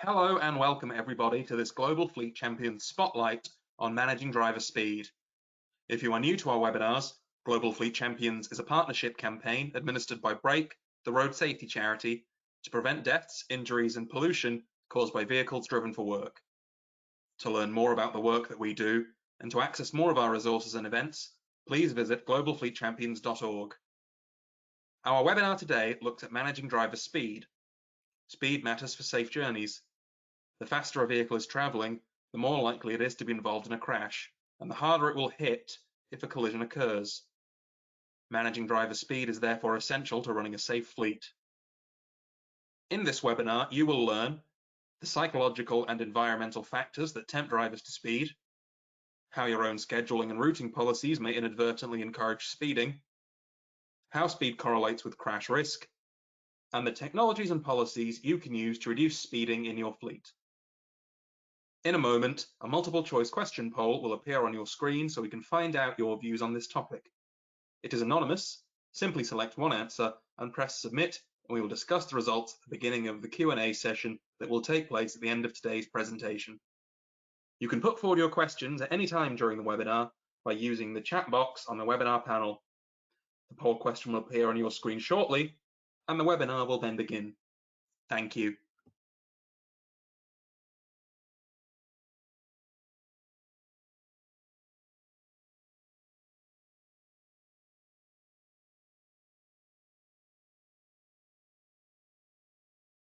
Hello and welcome everybody to this Global Fleet Champions Spotlight on managing driver speed. If you are new to our webinars, Global Fleet Champions is a partnership campaign administered by Brake, the road safety charity, to prevent deaths, injuries and pollution caused by vehicles driven for work. To learn more about the work that we do and to access more of our resources and events, please visit globalfleetchampions.org. Our webinar today looked at managing driver speed. Speed matters for safe journeys. The faster a vehicle is travelling, the more likely it is to be involved in a crash, and the harder it will hit if a collision occurs. Managing driver speed is therefore essential to running a safe fleet. In this webinar, you will learn the psychological and environmental factors that tempt drivers to speed, how your own scheduling and routing policies may inadvertently encourage speeding, how speed correlates with crash risk, and the technologies and policies you can use to reduce speeding in your fleet. In a moment, a multiple choice question poll will appear on your screen so we can find out your views on this topic. It is anonymous. Simply select one answer and press submit, and we will discuss the results at the beginning of the Q&A session that will take place at the end of today's presentation. You can put forward your questions at any time during the webinar by using the chat box on the webinar panel. The poll question will appear on your screen shortly, and the webinar will then begin. Thank you.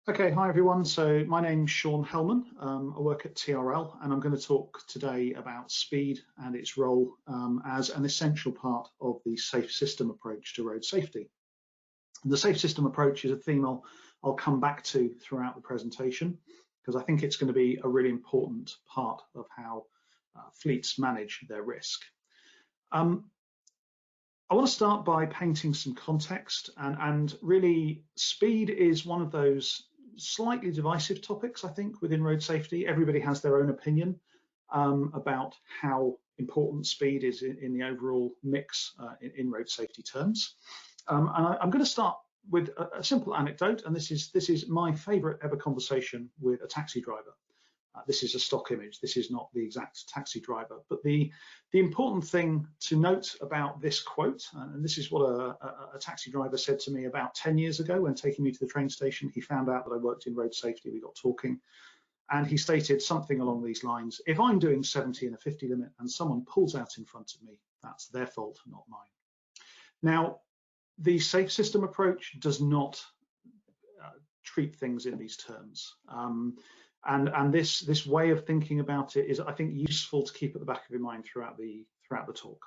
Okay, hi everyone. So my name's Shaun Helman. I work at TRL and I'm going to talk today about speed and its role as an essential part of the safe system approach to road safety. And the safe system approach is a theme I'll come back to throughout the presentation because I think it's going to be a really important part of how fleets manage their risk. I want to start by painting some context, and really speed is one of those slightly divisive topics, I think, within road safety. Everybody has their own opinion about how important speed is in the overall mix in road safety terms. And I'm going to start with a simple anecdote, and this is my favorite ever conversation with a taxi driver. This is a stock image. This is not the exact taxi driver, but the important thing to note about this quote, and this is what a taxi driver said to me about 10 years ago when taking me to the train station. He found out that I worked in road safety. We got talking, and he stated something along these lines: if I'm doing 70 in a 50 limit and someone pulls out in front of me, that's their fault, not mine. Now, the safe system approach does not treat things in these terms. And this way of thinking about it is, I think, useful to keep at the back of your mind throughout the talk.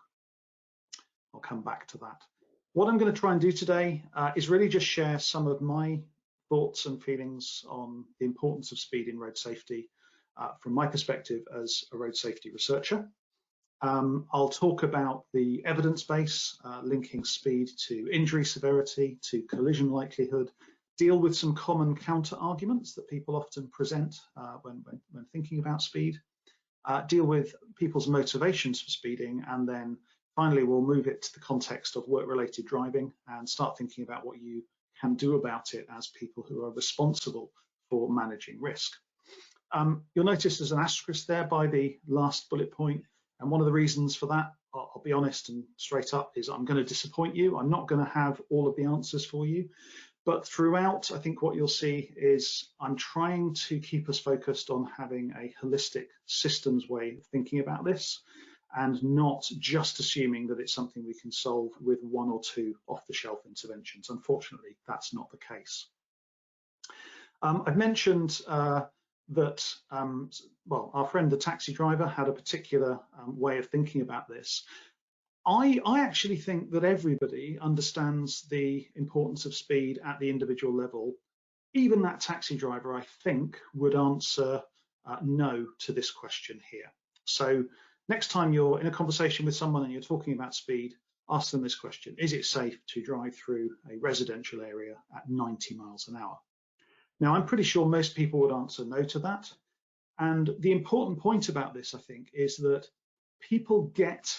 I'll come back to that. What I'm going to try and do today is really just share some of my thoughts and feelings on the importance of speed in road safety from my perspective as a road safety researcher. I'll talk about the evidence base linking speed to injury severity, to collision likelihood, deal with some common counter arguments that people often present when thinking about speed, deal with people's motivations for speeding, and then finally we'll move it to the context of work-related driving and start thinking about what you can do about it as people who are responsible for managing risk. You'll notice there's an asterisk there by the last bullet point, and one of the reasons for that, I'll be honest and straight up, is I'm going to disappoint you. I'm not going to have all of the answers for you. But throughout, I think what you'll see is I'm trying to keep us focused on having a holistic systems way of thinking about this and not just assuming that it's something we can solve with one or two off-the-shelf interventions. Unfortunately, that's not the case. I've mentioned that, well, our friend the taxi driver had a particular way of thinking about this. I actually think that everybody understands the importance of speed at the individual level. Even that taxi driver, I think, would answer no to this question here. So next time you're in a conversation with someone and you're talking about speed, ask them this question: is it safe to drive through a residential area at 90 miles an hour? Now, I'm pretty sure most people would answer no to that. And the important point about this, I think, is that people get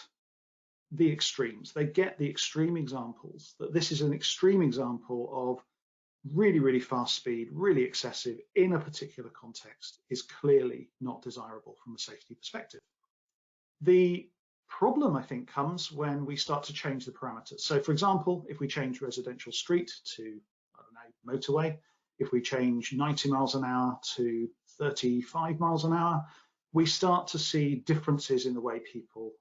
the extremes. They get the extreme examples, that this is an extreme example of really, really fast speed, really excessive in a particular context is clearly not desirable from a safety perspective. The problem, I think, comes when we start to change the parameters. So for example, if we change residential street to, I don't know, motorway, if we change 90 miles an hour to 35 miles an hour, we start to see differences in the way people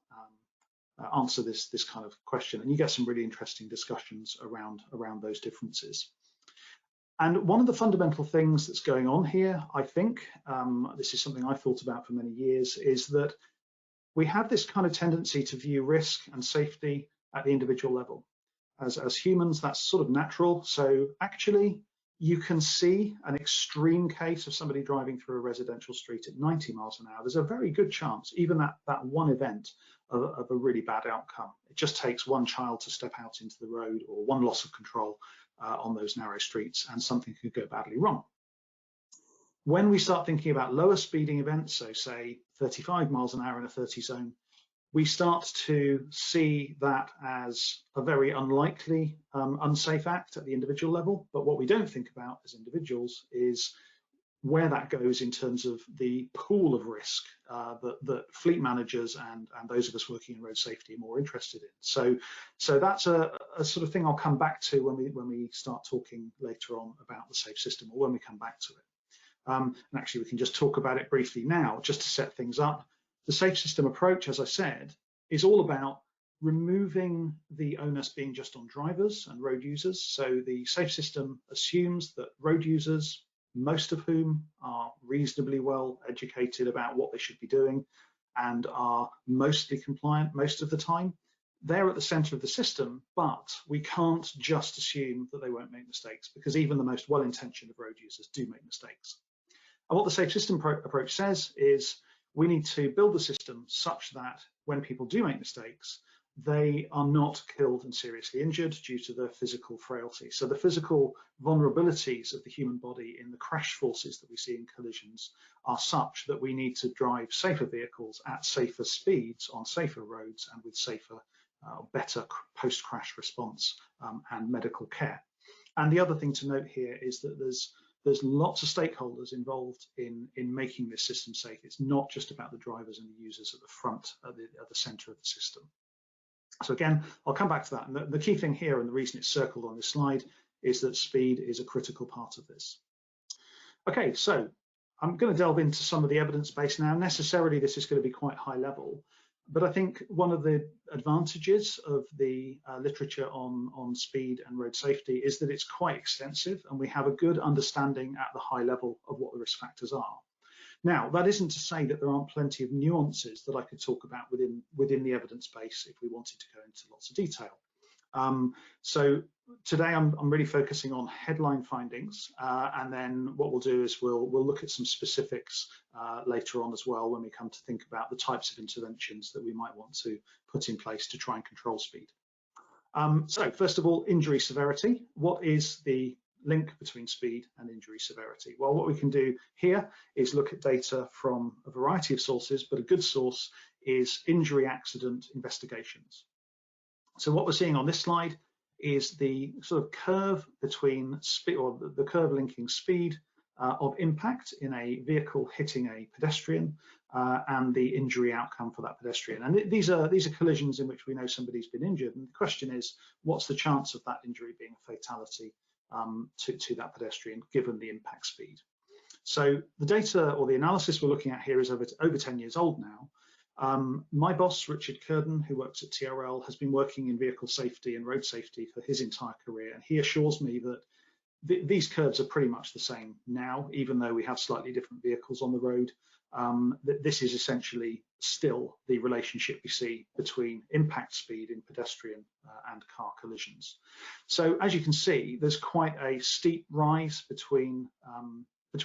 answer this kind of question. And you get some really interesting discussions around those differences. And one of the fundamental things that's going on here, I think, this is something I've thought about for many years, is that we have this kind of tendency to view risk and safety at the individual level. As humans, that's sort of natural. So actually, you can see an extreme case of somebody driving through a residential street at 90 miles an hour. There's a very good chance, even that one event, of a really bad outcome. It just takes one child to step out into the road or one loss of control on those narrow streets, and something could go badly wrong. When we start thinking about lower speeding events, so say 35 miles an hour in a 30 zone, we start to see that as a very unlikely, unsafe act at the individual level. But what we don't think about as individuals is where that goes in terms of the pool of risk that fleet managers and those of us working in road safety are more interested in. So that's a sort of thing I'll come back to when we start talking later on about the safe system, or when we come back to it. And actually, we can just talk about it briefly now, just to set things up. The safe system approach, as I said, is all about removing the onus being just on drivers and road users. So the safe system assumes that road users, most of whom are reasonably well educated about what they should be doing and are mostly compliant most of the time, they're at the center of the system, but we can't just assume that they won't make mistakes, because even the most well-intentioned of road users do make mistakes. And what the safe system approach says is we need to build the system such that when people do make mistakes, they are not killed and seriously injured due to their physical frailty. So the physical vulnerabilities of the human body in the crash forces that we see in collisions are such that we need to drive safer vehicles at safer speeds on safer roads and with safer, better post-crash response and medical care. And the other thing to note here is that there's lots of stakeholders involved in making this system safe. It's not just about the drivers and the users at the front, at the center of the system. So again, I'll come back to that. And the key thing here, and the reason it's circled on this slide, is that speed is a critical part of this. Okay, so I'm going to delve into some of the evidence base now. Necessarily, this is going to be quite high level, but I think one of the advantages of the literature on speed and road safety is that it's quite extensive, and we have a good understanding at the high level of what the risk factors are. Now, that isn't to say that there aren't plenty of nuances that I could talk about within the evidence base if we wanted to go into lots of detail. So today I'm really focusing on headline findings, and then what we'll do is we'll look at some specifics later on as well when we come to think about the types of interventions that we might want to put in place to try and control speed. So first of all, injury severity. What is the link between speed and injury severity? Well, what we can do here is look at data from a variety of sources, but a good source is injury accident investigations. So what we're seeing on this slide is the sort of curve between speed, or the curve linking speed of impact in a vehicle hitting a pedestrian and the injury outcome for that pedestrian. And these are collisions in which we know somebody's been injured. And the question is, what's the chance of that injury being a fatality to that pedestrian given the impact speed? So the data or the analysis we're looking at here is over 10 years old now. My boss, Richard Curden, who works at TRL, has been working in vehicle safety and road safety for his entire career, and he assures me that these curves are pretty much the same now, even though we have slightly different vehicles on the road. This is essentially still the relationship we see between impact speed in pedestrian and car collisions. So as you can see, there's quite a steep rise between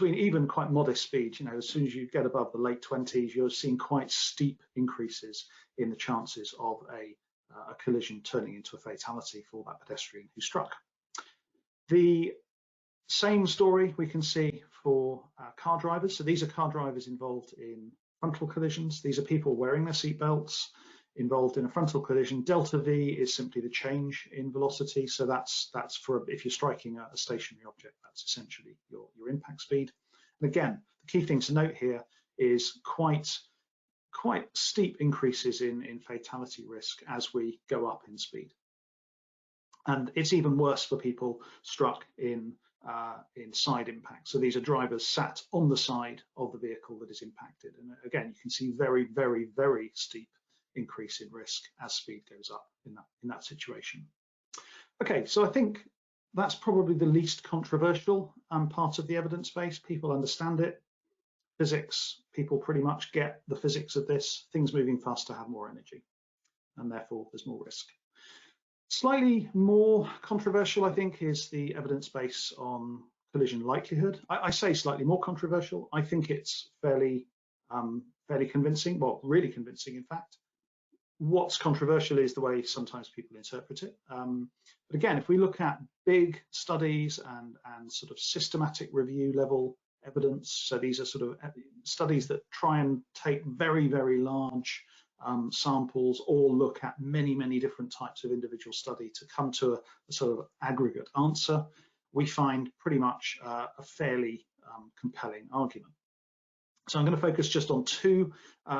even quite modest speeds. You know, as soon as you get above the late 20s, you're seeing quite steep increases in the chances of a collision turning into a fatality for that pedestrian who struck. The same story we can see for car drivers. So these are car drivers involved in frontal collisions. These are people wearing their seatbelts. involved in a frontal collision. Delta V is simply the change in velocity. So that's for if you're striking a stationary object, that's essentially your impact speed. And again, the key thing to note here is quite steep increases in fatality risk as we go up in speed. And it's even worse for people struck in side impact. So these are drivers sat on the side of the vehicle that is impacted. And again, you can see very, very, very steep increase in risk as speed goes up in that situation. Okay, so I think that's probably the least controversial part of the evidence base. People understand it. Physics, people pretty much get the physics of this. Things moving faster have more energy, and therefore there's more risk. Slightly more controversial, I think, is the evidence base on collision likelihood. I say slightly more controversial. I think it's fairly convincing, well, really convincing, in fact. What's controversial is the way sometimes people interpret it. But again, if we look at big studies and sort of systematic review level evidence, so these are sort of studies that try and take very, very large samples or look at many, many different types of individual study to come to a sort of aggregate answer, we find pretty much a fairly compelling argument. So I'm going to focus just on two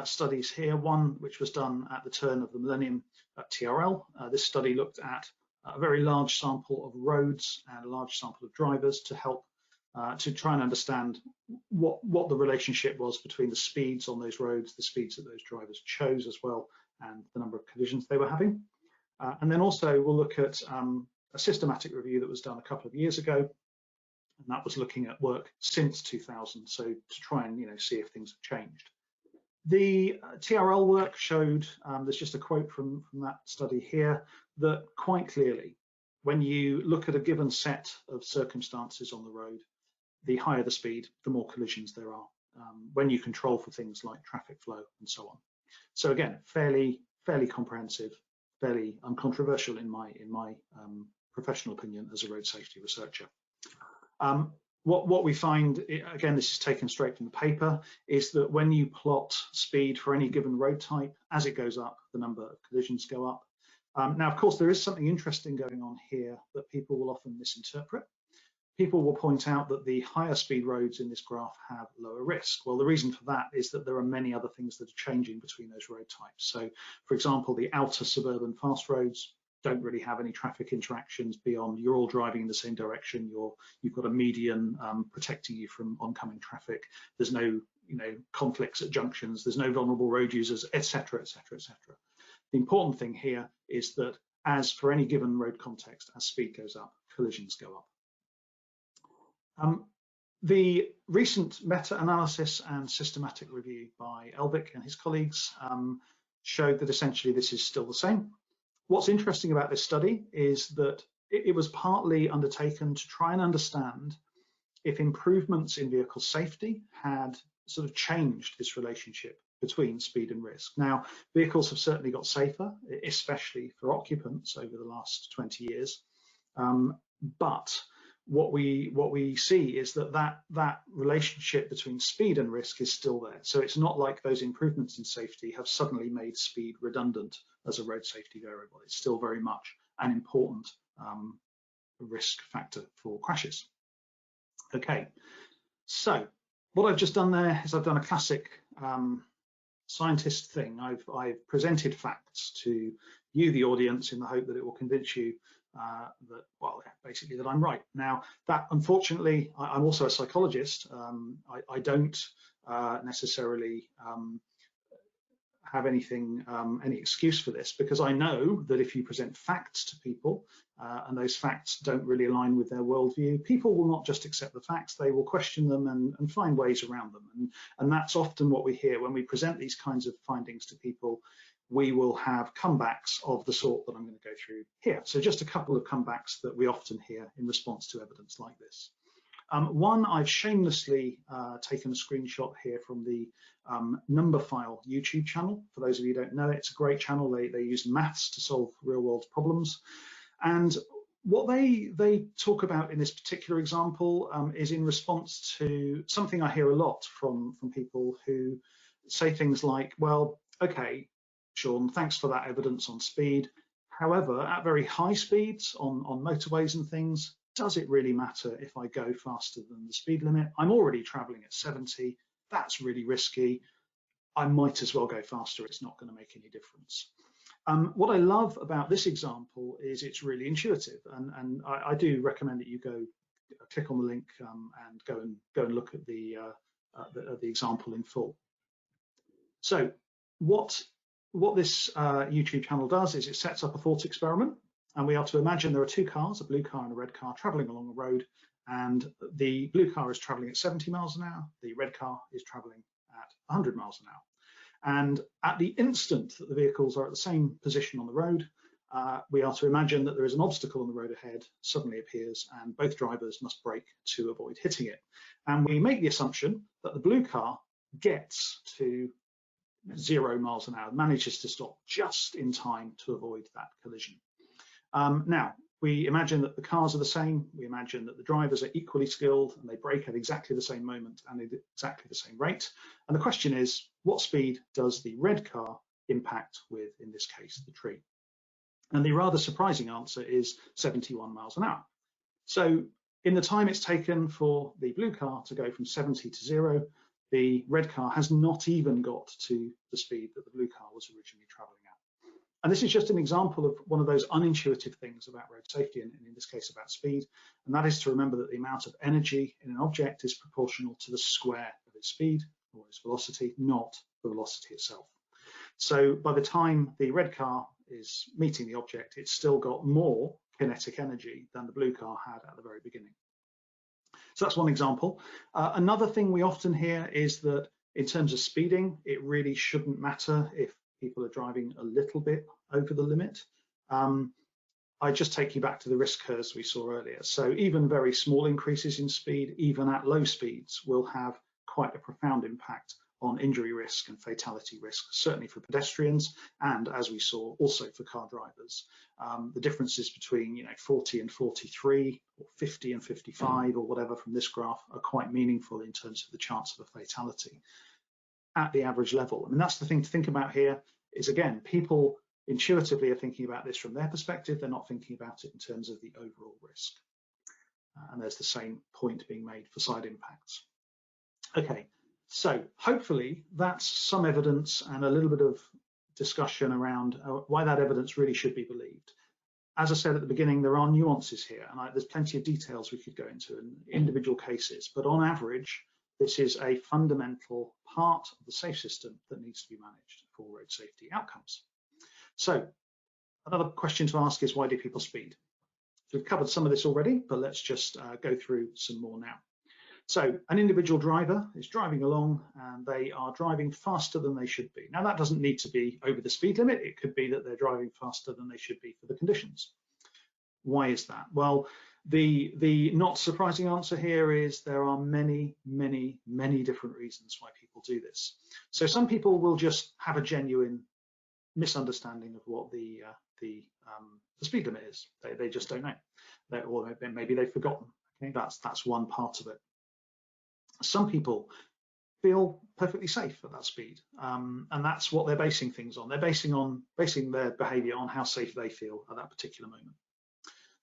studies here, one which was done at the turn of the millennium at TRL. This study looked at a very large sample of roads and a large sample of drivers to help to try and understand what the relationship was between the speeds on those roads, the speeds that those drivers chose as well, and the number of collisions they were having. And then also we'll look at a systematic review that was done a couple of years ago, and that was looking at work since 2000, so to try and see if things have changed. The TRL work showed, there's just a quote from that study here, that quite clearly, when you look at a given set of circumstances on the road, the higher the speed, the more collisions there are, when you control for things like traffic flow and so on. So again, fairly comprehensive, fairly uncontroversial in my professional opinion as a road safety researcher. What we find, again, this is taken straight from the paper, is that when you plot speed for any given road type, as it goes up, the number of collisions go up. Now, of course, there is something interesting going on here that people will often misinterpret. People will point out that the higher speed roads in this graph have lower risk. Well, the reason for that is that there are many other things that are changing between those road types. So, for example, the outer suburban fast roads don't really have any traffic interactions beyond you're all driving in the same direction. You've got a median protecting you from oncoming traffic. There's no conflicts at junctions. There's no vulnerable road users, etc., etc., etc. The important thing here is that as for any given road context, as speed goes up, collisions go up. The recent meta-analysis and systematic review by Elvik and his colleagues showed that essentially this is still the same. What's interesting about this study is that it was partly undertaken to try and understand if improvements in vehicle safety had sort of changed this relationship between speed and risk. Now, vehicles have certainly got safer, especially for occupants over the last 20 years, but what we see is that relationship between speed and risk is still there. So it's not like those improvements in safety have suddenly made speed redundant as a road safety variable. It's still very much an important risk factor for crashes. Okay, so what I've just done there is I've done a classic scientist thing. I've presented facts to you, the audience, in the hope that it will convince you that, well, basically that I'm right. Now, that unfortunately, I'm also a psychologist. I don't necessarily have any excuse for this, because I know that if you present facts to people and those facts don't really align with their worldview, people will not just accept the facts, they will question them and find ways around them. And that's often what we hear when we present these kinds of findings to people. We will have comebacks of the sort that I'm going to go through here. So just a couple of comebacks that we often hear in response to evidence like this. One, I've shamelessly taken a screenshot here from the Numberphile YouTube channel. For those of you who don't know it, it's a great channel. They use maths to solve real world problems. And what they talk about in this particular example is in response to something I hear a lot from people who say things like, well, okay, Sean, thanks for that evidence on speed. However, at very high speeds on motorways and things, does it really matter if I go faster than the speed limit? I'm already traveling at 70. That's really risky. I might as well go faster. It's not going to make any difference. What I love about this example is it's really intuitive, and I do recommend that you go click on the link and go and look at the example in full. So what this YouTube channel does is it sets up a thought experiment, and we are to imagine there are two cars, a blue car and a red car, traveling along a road, and the blue car is traveling at 70 miles an hour, the red car is traveling at 100 miles an hour. And at the instant that the vehicles are at the same position on the road, we are to imagine that there is an obstacle on the road ahead, suddenly appears, and both drivers must brake to avoid hitting it. And we make the assumption that the blue car gets to 0 miles an hour, manages to stop just in time to avoid that collision. Now, we imagine that the cars are the same. We imagine that the drivers are equally skilled and they brake at exactly the same moment and at exactly the same rate. And the question is, what speed does the red car impact with, in this case, the tree? And the rather surprising answer is 71 miles an hour. So in the time it's taken for the blue car to go from 70 to 0, the red car has not even got to the speed that the blue car was originally traveling at. And this is just an example of one of those unintuitive things about road safety, and in this case about speed, and that is to remember that the amount of energy in an object is proportional to the square of its speed or its velocity, not the velocity itself. So by the time the red car is meeting the object, it's still got more kinetic energy than the blue car had at the very beginning. So that's one example. Another thing we often hear is that in terms of speeding, it really shouldn't matter if people are driving a little bit over the limit. I just take you back to the risk curves we saw earlier. So even very small increases in speed, even at low speeds, will have quite a profound impact on injury risk and fatality risk, certainly for pedestrians, and as we saw, also for car drivers. The differences between 40 and 43, or 50 and 55, or whatever from this graph are quite meaningful in terms of the chance of a fatality at the average level. I mean, that's the thing to think about here, is again, people intuitively are thinking about this from their perspective. They're not thinking about it in terms of the overall risk. And there's the same point being made for side impacts. Okay, so hopefully that's some evidence and a little bit of discussion around why that evidence really should be believed. As I said at the beginning, there are nuances here, and there's plenty of details we could go into in individual cases, but on average, this is a fundamental part of the safe system that needs to be managed for road safety outcomes. So another question to ask is, why do people speed? So we've covered some of this already, but let's just go through some more now. So an individual driver is driving along and they are driving faster than they should be. Now that doesn't need to be over the speed limit. It could be that they're driving faster than they should be for the conditions. Why is that? Well, the not surprising answer here is there are many different reasons why people do this. So some people will just have a genuine misunderstanding of what the speed limit is. They just don't know, or maybe they've forgotten. Okay, that's one part of it. Some people feel perfectly safe at that speed, and that's what they're basing things on. They're basing their behaviour on how safe they feel at that particular moment.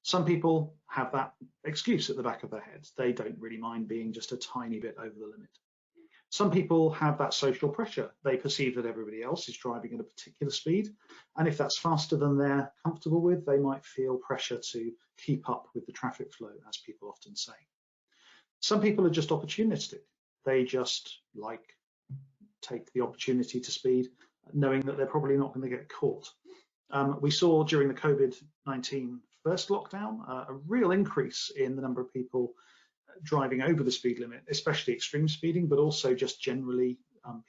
Some people have that excuse at the back of their heads. They don't really mind being just a tiny bit over the limit. Some people have that social pressure. They perceive that everybody else is driving at a particular speed, and if that's faster than they're comfortable with, they might feel pressure to keep up with the traffic flow, as people often say. Some people are just opportunistic. They just take the opportunity to speed, knowing that they're probably not going to get caught. We saw during the COVID-19 first lockdown a real increase in the number of people driving over the speed limit, especially extreme speeding, but also just generally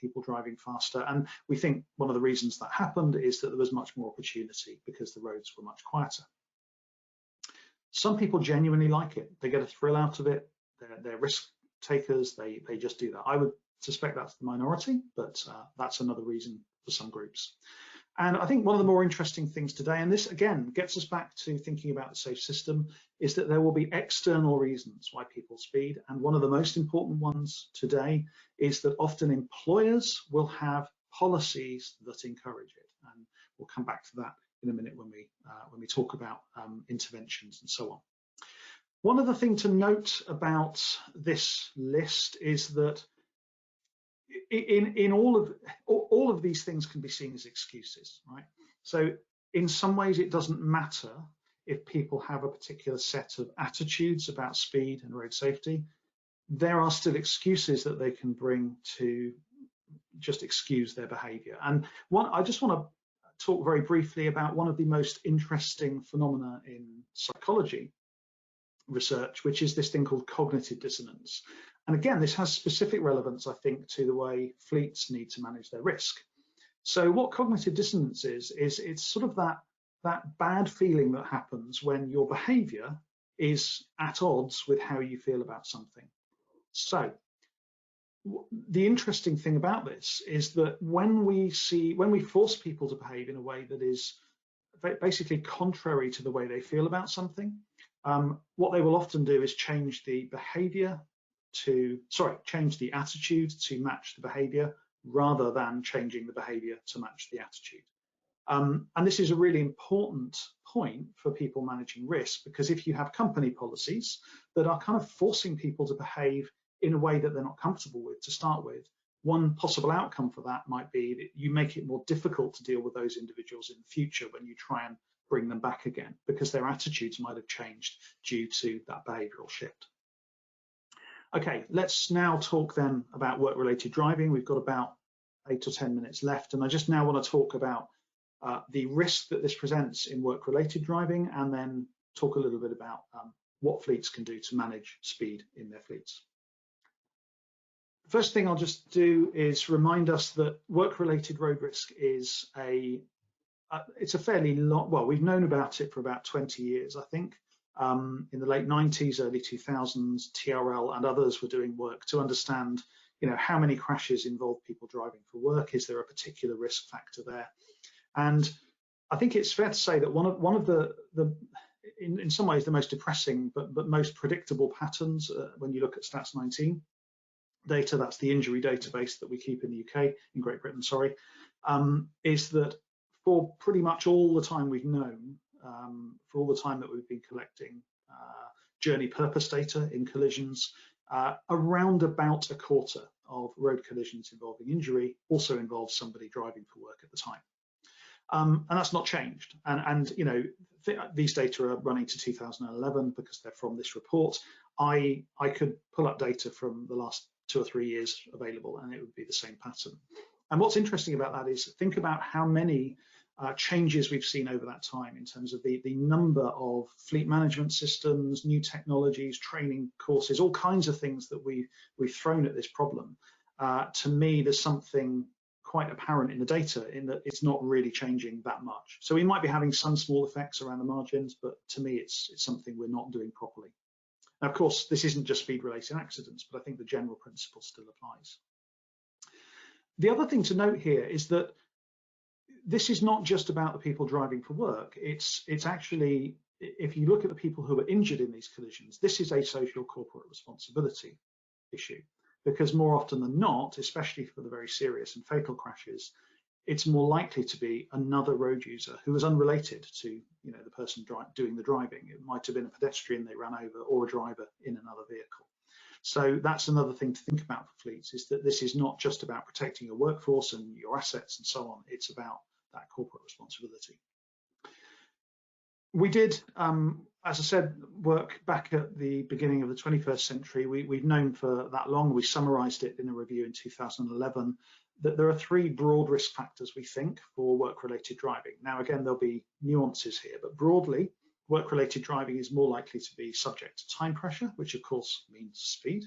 people driving faster. And we think one of the reasons that happened is that there was much more opportunity because the roads were much quieter. Some people genuinely like it. They get a thrill out of it. They're risk takers. They just do that. I would suspect that's the minority, but that's another reason for some groups. And I think one of the more interesting things today, and this again gets us back to thinking about the safe system, is that there will be external reasons why people speed. And one of the most important ones today is that often employers will have policies that encourage it. We'll come back to that in a minute when we talk about interventions and so on. One other thing to note about this list is that in all of these things can be seen as excuses, right? So in some ways it doesn't matter if people have a particular set of attitudes about speed and road safety. There are still excuses that they can bring to just excuse their behavior. And I just want to talk very briefly about one of the most interesting phenomena in psychology research, which is this thing called cognitive dissonance. And again, this has specific relevance, I think, to the way fleets need to manage their risk. So what cognitive dissonance is it's sort of that bad feeling that happens when your behavior is at odds with how you feel about something. So the interesting thing about this is that when we force people to behave in a way that is basically contrary to the way they feel about something, what they will often do is change the attitude to match the behavior rather than changing the behavior to match the attitude. And this is a really important point for people managing risk, because if you have company policies that are kind of forcing people to behave in a way that they're not comfortable with to start with, one possible outcome for that might be that you make it more difficult to deal with those individuals in the future when you try and bring them back again, because their attitudes might have changed due to that behavioral shift. Okay, let's now talk then about work-related driving. We've got about 8 or 10 minutes left, and I just now want to talk about the risk that this presents in work-related driving, and then talk a little bit about what fleets can do to manage speed in their fleets. First thing I'll just do is remind us that work-related road risk is it's a fairly long, well, we've known about it for about 20 years, I think. In the late 90s, early 2000s, TRL and others were doing work to understand, how many crashes involve people driving for work. Is there a particular risk factor there? And I think it's fair to say that one of the in some ways the most depressing but most predictable patterns when you look at Stats 19 data, that's the injury database that we keep in the UK, in Great Britain, sorry, is that for pretty much all the time we've known, for all the time that we've been collecting journey purpose data in collisions, around about a quarter of road collisions involving injury also involves somebody driving for work at the time. And that's not changed. And these data are running to 2011 because they're from this report. I could pull up data from the last 2 or 3 years available, and it would be the same pattern. And what's interesting about that is think about how many changes we've seen over that time in terms of the number of fleet management systems, new technologies, training courses, all kinds of things that we've thrown at this problem. To me, there's something quite apparent in the data in that it's not really changing that much. So we might be having some small effects around the margins, but to me, it's something we're not doing properly. Now, of course, this isn't just speed-related accidents, but I think the general principle still applies. The other thing to note here is that this is not just about the people driving for work. It's actually, if you look at the people who are injured in these collisions, this is a social corporate responsibility issue, because more often than not, especially for the very serious and fatal crashes, it's more likely to be another road user who is unrelated to the person doing the driving. It might have been a pedestrian they ran over or a driver in another vehicle. So that's another thing to think about for fleets, is that this is not just about protecting your workforce and your assets and so on. It's about that corporate responsibility. We did, as I said, work back at the beginning of the 21st century. We've known for that long. We summarized it in a review in 2011, that there are 3 broad risk factors, we think, for work-related driving. Now, again, there'll be nuances here, but broadly, work-related driving is more likely to be subject to time pressure, which of course means speed.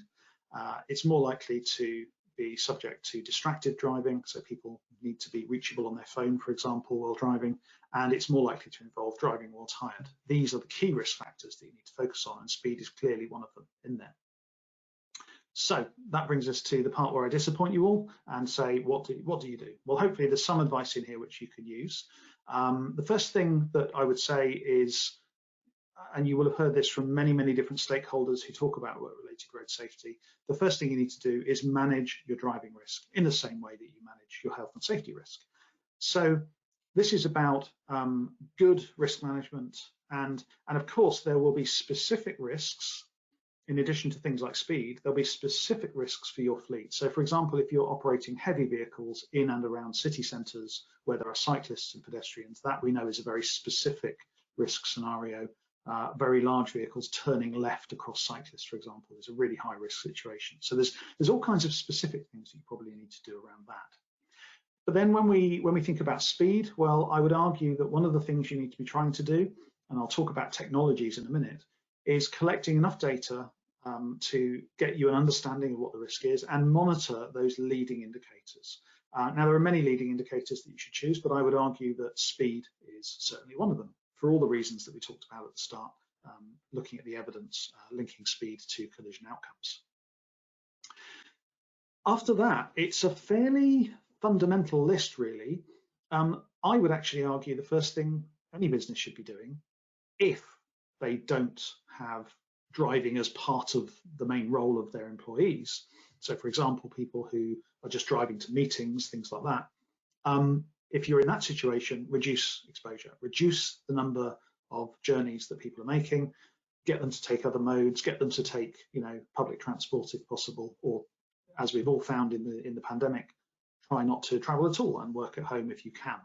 It's more likely to be subject to distracted driving, so people need to be reachable on their phone, for example, while driving, and it's more likely to involve driving while tired. These are the key risk factors that you need to focus on, and speed is clearly one of them in there. So that brings us to the part where I disappoint you all and say, what do you do? Well, hopefully there's some advice in here which you can use. The first thing that I would say is, and you will have heard this from many, many different stakeholders who talk about work-related road safety, the first thing you need to do is manage your driving risk in the same way that you manage your health and safety risk. So This is about good risk management, and of course there will be specific risks. In addition to things like speed, there'll be specific risks for your fleet. So for example, if you're operating heavy vehicles in and around city centres where there are cyclists and pedestrians, that we know is a very specific risk scenario. Very large vehicles turning left across cyclists, for example, is a really high risk situation. So there's all kinds of specific things that you probably need to do around that. But then when we think about speed, well, I would argue that one of the things you need to be trying to do, and I'll talk about technologies in a minute, is collecting enough data to get you an understanding of what the risk is and monitor those leading indicators. Now, there are many leading indicators that you should choose, but I would argue that speed is certainly one of them for all the reasons that we talked about at the start, looking at the evidence linking speed to collision outcomes. After that, it's a fairly fundamental list, really. I would actually argue the first thing any business should be doing, if they don't have driving as part of the main role of their employees. So for example, people who are just driving to meetings, things like that. If you're in that situation, reduce exposure, reduce the number of journeys that people are making, get them to take other modes, get them to take, public transport if possible, or as we've all found in the pandemic, try not to travel at all and work at home if you can.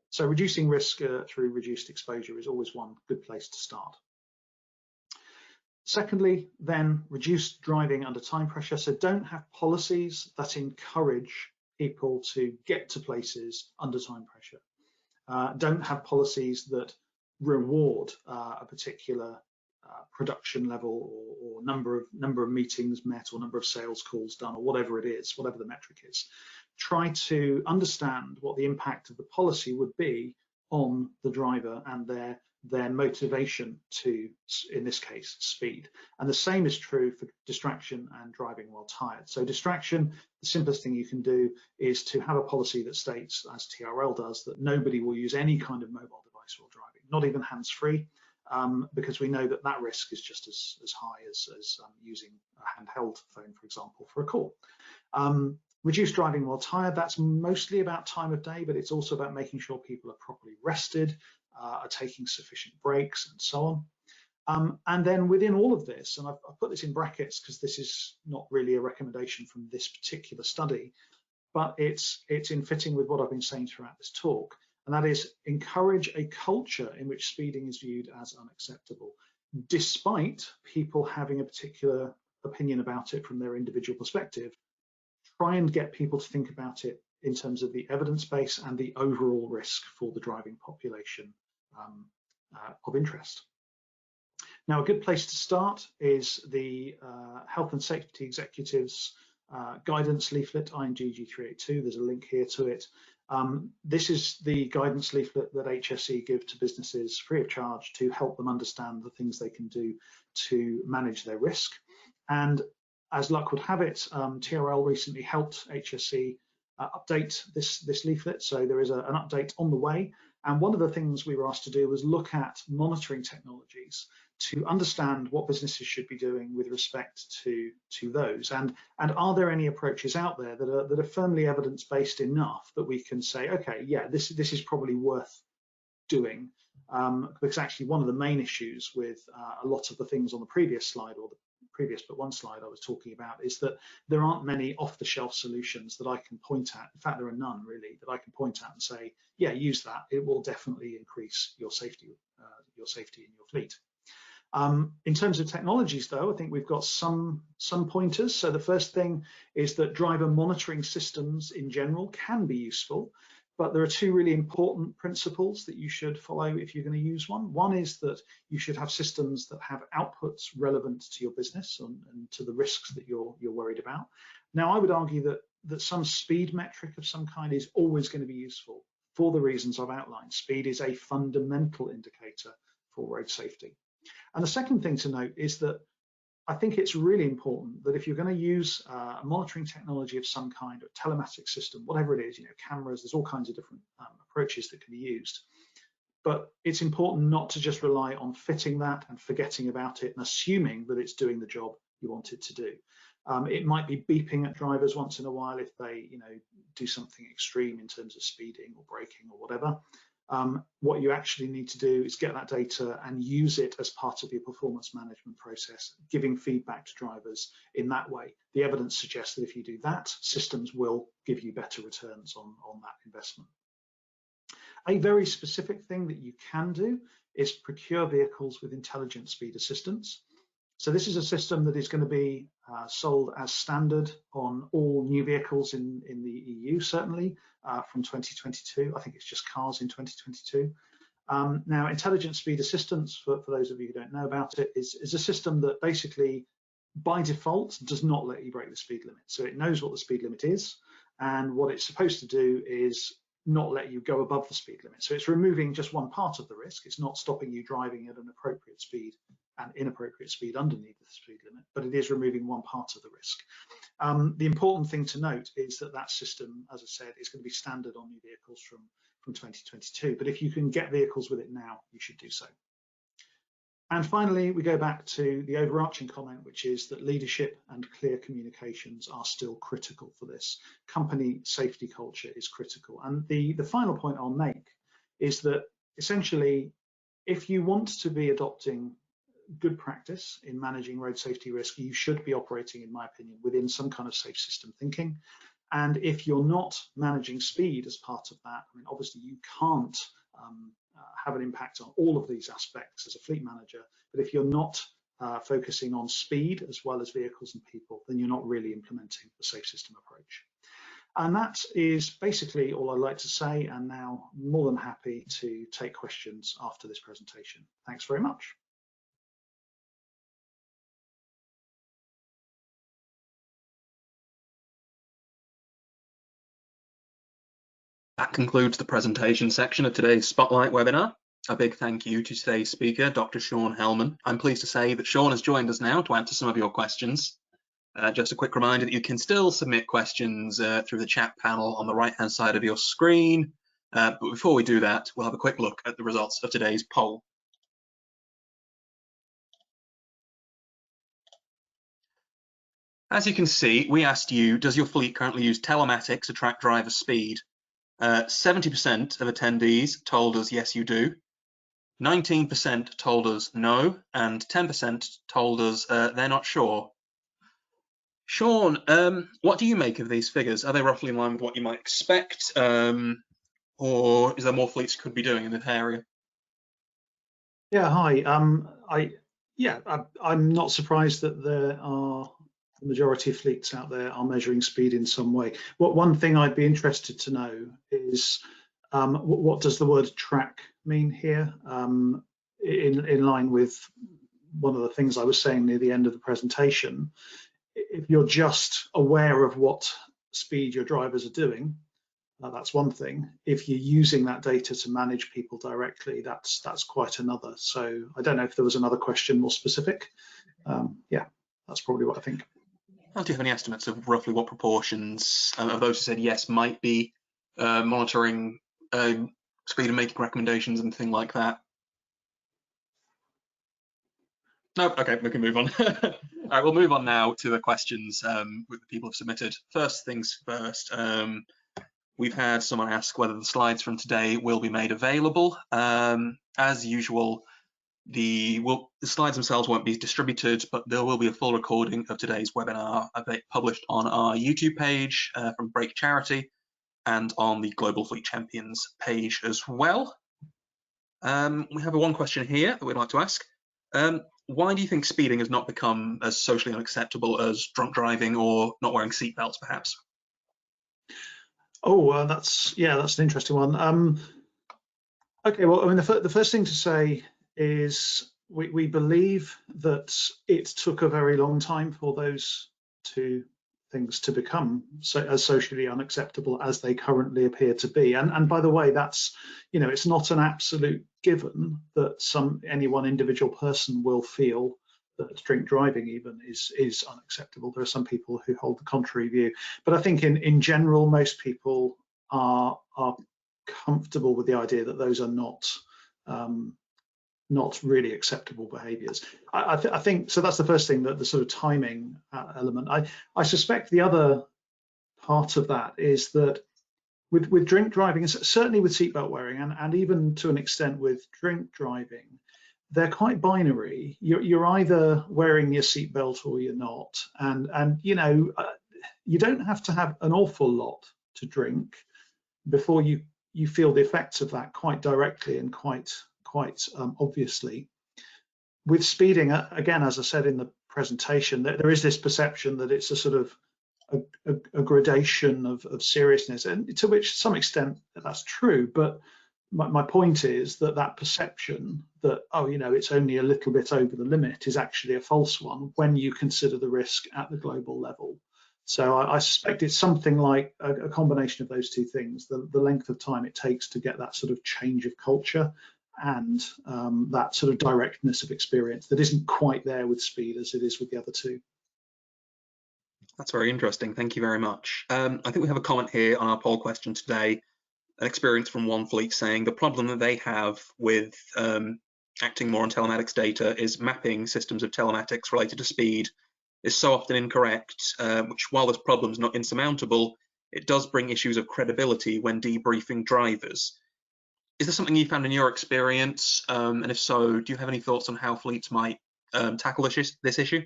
So reducing risk through reduced exposure is always one good place to start. Secondly, then reduce driving under time pressure. So don't have policies that encourage people to get to places under time pressure. Don't have policies that reward a particular production level or number of meetings met or number of sales calls done or whatever it is, whatever the metric is. Try to understand what the impact of the policy would be on the driver and their motivation to, in this case, speed. And the same is true for distraction and driving while tired. So distraction, the simplest thing you can do is to have a policy that states, as TRL does, that nobody will use any kind of mobile device while driving, not even hands-free, because we know that risk is just as high as using a handheld phone, for example, for a call. Reduce driving while tired, that's mostly about time of day, but it's also about making sure people are properly rested, are taking sufficient breaks and so on. And then within all of this, and I've put this in brackets because this is not really a recommendation from this particular study, but it's in fitting with what I've been saying throughout this talk, and that is encourage a culture in which speeding is viewed as unacceptable, despite people having a particular opinion about it from their individual perspective. Try and get people to think about it in terms of the evidence base and the overall risk for the driving population of interest. Now, a good place to start is the Health and Safety Executives guidance leaflet, IMGG 382. There's a link here to it. This is the guidance leaflet that HSE give to businesses free of charge to help them understand the things they can do to manage their risk. And as luck would have it, TRL recently helped HSE update this leaflet. So there is an update on the way. And one of the things we were asked to do was look at monitoring technologies to understand what businesses should be doing with respect to those. And are there any approaches out there that are firmly evidence-based enough that we can say, okay, yeah, this is probably worth doing. Because actually one of the main issues with a lot of the things on the previous slide, or the previous but one slide I was talking about, is that there aren't many off-the-shelf solutions that I can point at. In fact, there are none really that I can point at and say, yeah, use that. It will definitely increase your safety in your fleet. In terms of technologies, though, I think we've got some pointers. So the first thing is that driver monitoring systems in general can be useful, but there are two really important principles that you should follow if you're going to use one. One is that you should have systems that have outputs relevant to your business and to the risks that you're worried about. Now, I would argue that some speed metric of some kind is always going to be useful for the reasons I've outlined. Speed is a fundamental indicator for road safety. And the second thing to note is that I think it's really important that if you're going to use a monitoring technology of some kind, or a telematics system, whatever it is, cameras, there's all kinds of different approaches that can be used. But it's important not to just rely on fitting that and forgetting about it and assuming that it's doing the job you want it to do. It might be beeping at drivers once in a while if they, do something extreme in terms of speeding or braking or whatever. What you actually need to do is get that data and use it as part of your performance management process, giving feedback to drivers in that way. The evidence suggests that if you do that, systems will give you better returns on that investment. A very specific thing that you can do is procure vehicles with intelligent speed assistance. So this is a system that is going to be sold as standard on all new vehicles in the EU, certainly from 2022. I think it's just cars in 2022. Now, intelligent speed assistance, for those of you who don't know about it, is a system that basically, by default, does not let you break the speed limit. So it knows what the speed limit is, and what it's supposed to do is not let you go above the speed limit. So it's removing just one part of the risk. It's not stopping you driving at an appropriate speed and inappropriate speed underneath the speed limit, but it is removing one part of the risk. The important thing to note is that that system, as I said, is going to be standard on new vehicles from 2022, but if you can get vehicles with it now, you should do so. And finally, we go back to the overarching comment, which is that leadership and clear communications are still critical for this. Company safety culture is critical. And the final point I'll make is that essentially, if you want to be adopting good practice in managing road safety risk, you should be operating, in my opinion, within some kind of safe system thinking. And if you're not managing speed as part of that, I mean, obviously you can't have an impact on all of these aspects as a fleet manager, but if you're not focusing on speed as well as vehicles and people, then you're not really implementing the safe system approach. And that is basically all I'd like to say, and now more than happy to take questions after this presentation. Thanks very much. That concludes the presentation section of today's Spotlight webinar. A big thank you to today's speaker, Dr. Shaun Helman. I'm pleased to say that Shaun has joined us now to answer some of your questions. Just a quick reminder that you can still submit questions through the chat panel on the right-hand side of your screen. But before we do that, we'll have a quick look at the results of today's poll. As you can see, we asked you, does your fleet currently use telematics to track driver speed? 70% of attendees told us yes, you do. 19% told us no, and 10% told us they're not sure. Shaun, what do you make of these figures? Are they roughly in line with what you might expect, or is there more fleets could be doing in this area? Yeah, hi. I'm not surprised that there are the majority of fleets out there are measuring speed in some way. One thing I'd be interested to know is what does the word track mean here? In line with one of the things I was saying near the end of the presentation, if you're just aware of what speed your drivers are doing, that's one thing. If you're using that data to manage people directly, that's quite another. So I don't know if there was another question more specific. Yeah, that's probably what I think. Do you have any estimates of roughly what proportions of those who said yes might be monitoring speed and making recommendations and things like that? No, okay, we can move on. All right, we'll move on now to the questions that people have submitted. First things first, we've had someone ask whether the slides from today will be made available. As usual, the slides themselves won't be distributed, but there will be a full recording of today's webinar published on our YouTube page from Brake Charity and on the Global Fleet Champions page as well. We have one question here that we'd like to ask. Why do you think speeding has not become as socially unacceptable as drunk driving or not wearing seatbelts, perhaps? Oh, that's an interesting one. Okay, well, I mean, the first thing to say is we believe that it took a very long time for those two things to become as socially unacceptable as they currently appear to be. And by the way, that's, you know, it's not an absolute given that any one individual person will feel that drink driving even is unacceptable. There are some people who hold the contrary view, but I think in general, most people are comfortable with the idea that those are not really acceptable behaviors. I think so. That's the first thing, that the sort of timing element. I suspect the other part of that is that with drink driving, and certainly with seatbelt wearing, and even to an extent with drink driving, they're quite binary. You're either wearing your seatbelt or you're not, and you know, you don't have to have an awful lot to drink before you feel the effects of that quite directly and quite obviously. With speeding, again, as I said in the presentation, there is this perception that it's a sort of a gradation of seriousness, and to which to some extent that's true. But my point is that that perception that, oh, you know, it's only a little bit over the limit is actually a false one when you consider the risk at the global level. So I suspect it's something like a combination of those two things, the length of time it takes to get that sort of change of culture and that sort of directness of experience that isn't quite there with speed as it is with the other two. That's very interesting. Thank you very much. I think we have a comment here on our poll question today, an experience from one fleet saying the problem that they have with acting more on telematics data is mapping systems of telematics related to speed is so often incorrect, which while this problem is not insurmountable, it does bring issues of credibility when debriefing drivers. Is this something you found in your experience? And if so, do you have any thoughts on how fleets might tackle this issue?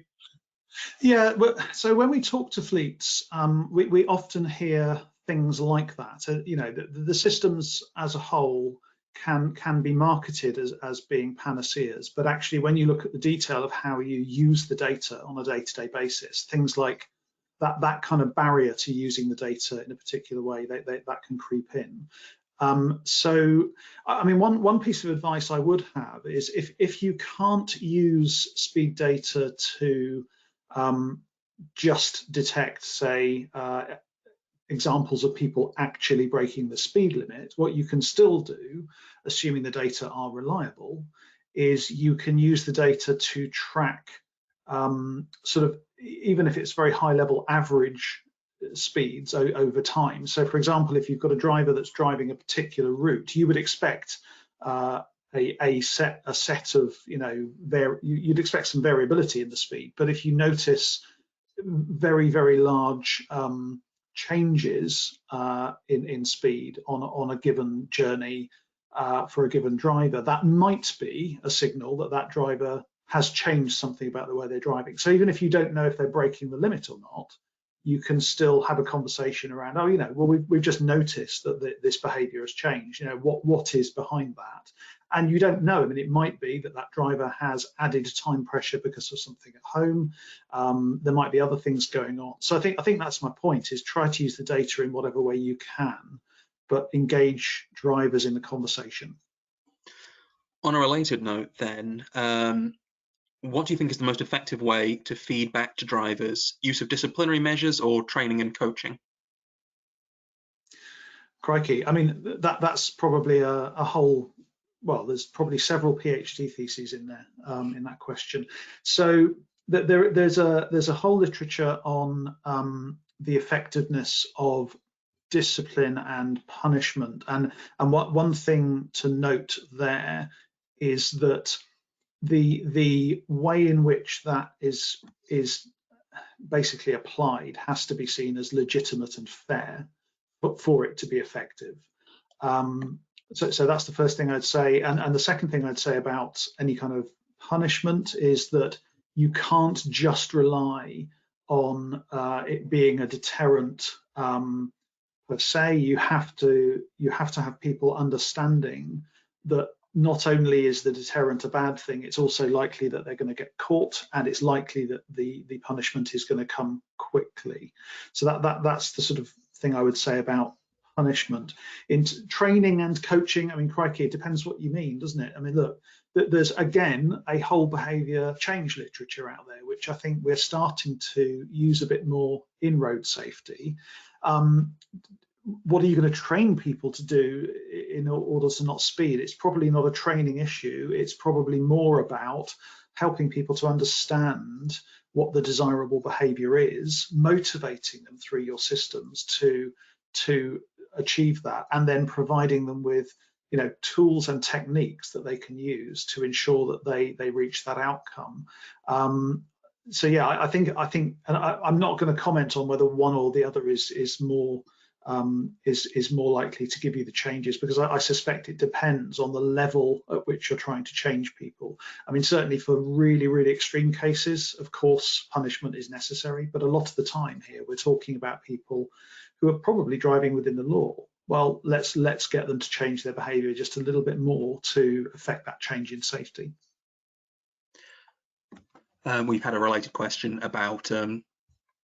Yeah, well, so when we talk to fleets, we often hear things like that. You know, the systems as a whole can be marketed as being panaceas, but actually when you look at the detail of how you use the data on a day-to-day basis, things like that kind of barrier to using the data in a particular way, that can creep in. So, I mean, one piece of advice I would have is if you can't use speed data to just detect, say, examples of people actually breaking the speed limit, what you can still do, assuming the data are reliable, is you can use the data to track sort of, even if it's very high level average speeds over time. So for example, if you've got a driver that's driving a particular route, you would expect a set of, you know, you'd expect some variability in the speed. But if you notice very large changes in speed on a given journey for a given driver, that might be a signal that that driver has changed something about the way they're driving. So even if you don't know if they're breaking the limit or not, you can still have a conversation around, oh, you know, well, we've just noticed that this behavior has changed. You know, what is behind that? And you don't know. I mean, it might be that that driver has added time pressure because of something at home. There might be other things going on. So I think that's my point, is try to use the data in whatever way you can, but engage drivers in the conversation. On a related note then, what do you think is the most effective way to feed back to drivers? Use of disciplinary measures or training and coaching? Crikey, I mean, that's probably a whole, well, there's probably several PhD theses in there, in that question. So there's a whole literature on the effectiveness of discipline and punishment, and one thing to note there is that the way in which that is basically applied has to be seen as legitimate and fair, but for it to be effective. So that's the first thing I'd say. And the second thing I'd say about any kind of punishment is that you can't just rely on it being a deterrent per se. You have to have people understanding that not only is the deterrent a bad thing, it's also likely that they're going to get caught, and it's likely that the punishment is going to come quickly. So that's the sort of thing I would say about punishment. In training and coaching, I mean, crikey, it depends what you mean, doesn't it? I mean, look, there's again a whole behaviour change literature out there, which I think we're starting to use a bit more in road safety. What are you going to train people to do in order to not speed? It's probably not a training issue. It's probably more about helping people to understand what the desirable behavior is, motivating them through your systems to achieve that, and then providing them with, you know, tools and techniques that they can use to ensure that they reach that outcome. So yeah, I think, and I'm not going to comment on whether one or the other is more is more likely to give you the changes, because I suspect it depends on the level at which you're trying to change people. I mean, certainly for really, really extreme cases, of course, punishment is necessary, but a lot of the time here, we're talking about people who are probably driving within the law. Well, let's get them to change their behavior just a little bit more to affect that change in safety. We've had a related question about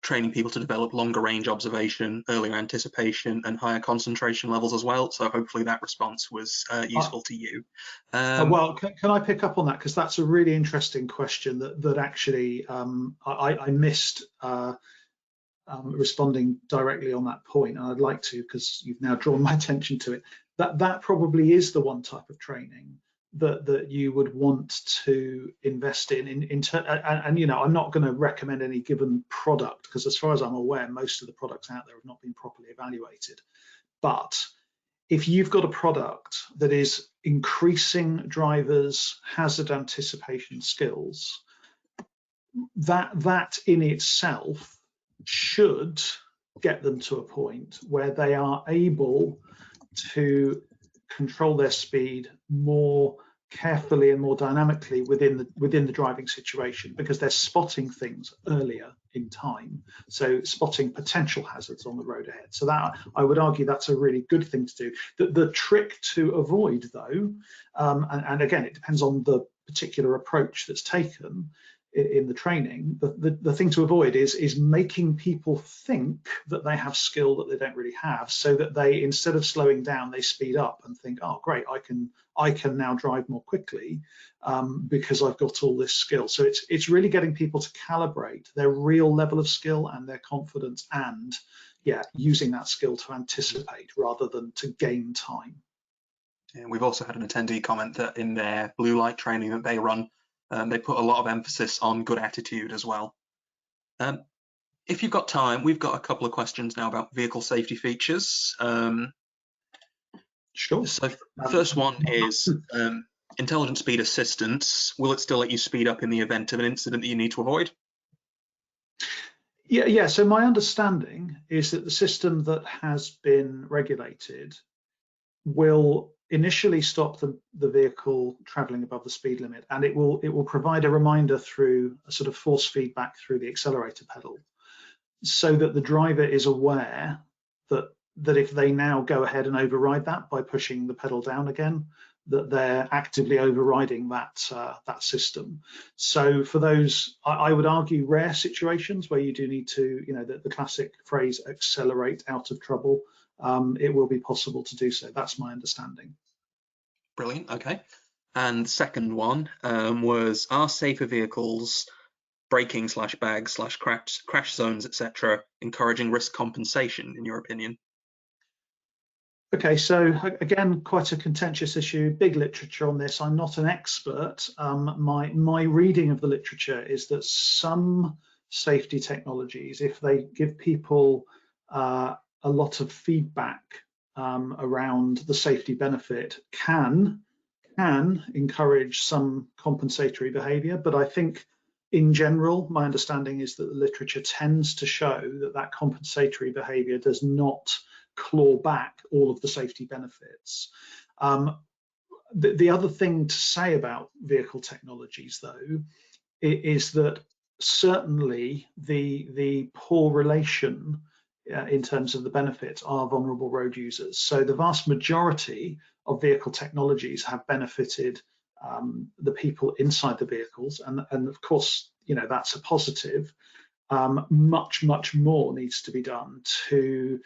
training people to develop longer range observation, earlier anticipation, and higher concentration levels as well. So hopefully that response was useful to you. Well, can I pick up on that? Because that's a really interesting question that actually I missed responding directly on that point, and I'd like to, because you've now drawn my attention to it. That probably is the one type of training that you would want to invest in and you know, I'm not going to recommend any given product, because as far as I'm aware, most of the products out there have not been properly evaluated. But if you've got a product that is increasing drivers' hazard anticipation skills, that in itself should get them to a point where they are able to control their speed more carefully and more dynamically within the driving situation, because they're spotting things earlier in time, so spotting potential hazards on the road ahead. So that, I would argue, that's a really good thing to do. The trick to avoid, though, and again, it depends on the particular approach that's taken in the training, the thing to avoid is making people think that they have skill that they don't really have, so that they, instead of slowing down, they speed up and think, oh great, I can now drive more quickly because I've got all this skill. So it's really getting people to calibrate their real level of skill and their confidence, and yeah, using that skill to anticipate rather than to gain time. And we've also had an attendee comment that in their blue light training that they run, they put a lot of emphasis on good attitude as well. If you've got time, we've got a couple of questions now about vehicle safety features. Sure. So first one is intelligent speed assistance. Will it still let you speed up in the event of an incident that you need to avoid? Yeah. So my understanding is that the system that has been regulated will initially stop the vehicle traveling above the speed limit, and it will provide a reminder through a sort of force feedback through the accelerator pedal, so that the driver is aware that if they now go ahead and override that by pushing the pedal down again, that they're actively overriding that system. So for those, I would argue, rare situations where you do need to, you know, the classic phrase, accelerate out of trouble, it will be possible to do so. That's my understanding. Brilliant. Okay. And second one was, are safer vehicles, braking / bag / crash zones, etc., encouraging risk compensation, in your opinion? Okay, so again, quite a contentious issue, big literature on this. I'm not an expert. My reading of the literature is that some safety technologies, if they give people a lot of feedback around the safety benefit, can encourage some compensatory behavior. But I think in general, my understanding is that the literature tends to show that compensatory behavior does not claw back all of the safety benefits. The other thing to say about vehicle technologies, though, is that certainly the poor relation in terms of the benefits are vulnerable road users. So the vast majority of vehicle technologies have benefited the people inside the vehicles, and of course, you know, that's a positive. Much more needs to be done to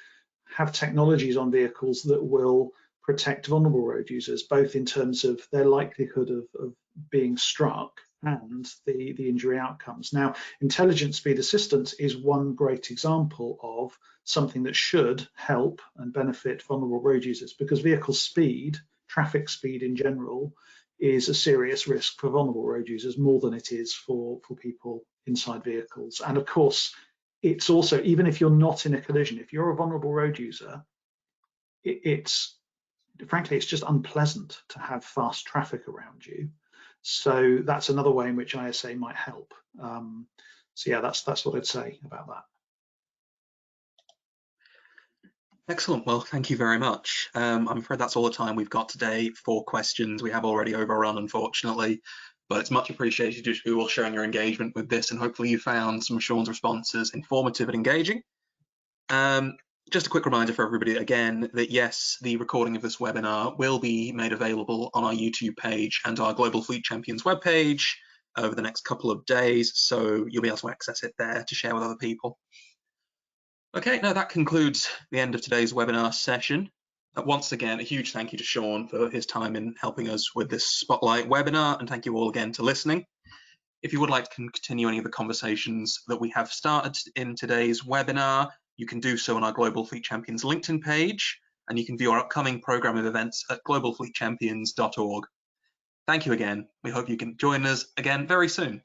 have technologies on vehicles that will protect vulnerable road users, both in terms of their likelihood of being struck and the injury outcomes. Now, intelligent speed assistance is one great example of something that should help and benefit vulnerable road users, because vehicle speed, traffic speed in general, is a serious risk for vulnerable road users, more than it is for people inside vehicles. And of course, it's also, even if you're not in a collision, if you're a vulnerable road user, frankly, it's just unpleasant to have fast traffic around you. So that's another way in which ISA might help. So yeah, that's what I'd say about that. Excellent. Well, thank you very much. I'm afraid that's all the time we've got today for questions. We have already overrun, unfortunately, but it's much appreciated you all sharing your engagement with this, and hopefully you found some of Shaun's responses informative and engaging. Just a quick reminder for everybody again that yes, the recording of this webinar will be made available on our YouTube page and our Global Fleet Champions webpage over the next couple of days, so you'll be able to access it there to share with other people. Okay, now that concludes the end of today's webinar session. Once again, a huge thank you to Shaun for his time in helping us with this Spotlight webinar, and thank you all again for listening. If you would like to continue any of the conversations that we have started in today's webinar, you can do so on our Global Fleet Champions LinkedIn page, and you can view our upcoming program of events at globalfleetchampions.org. Thank you again. We hope you can join us again very soon.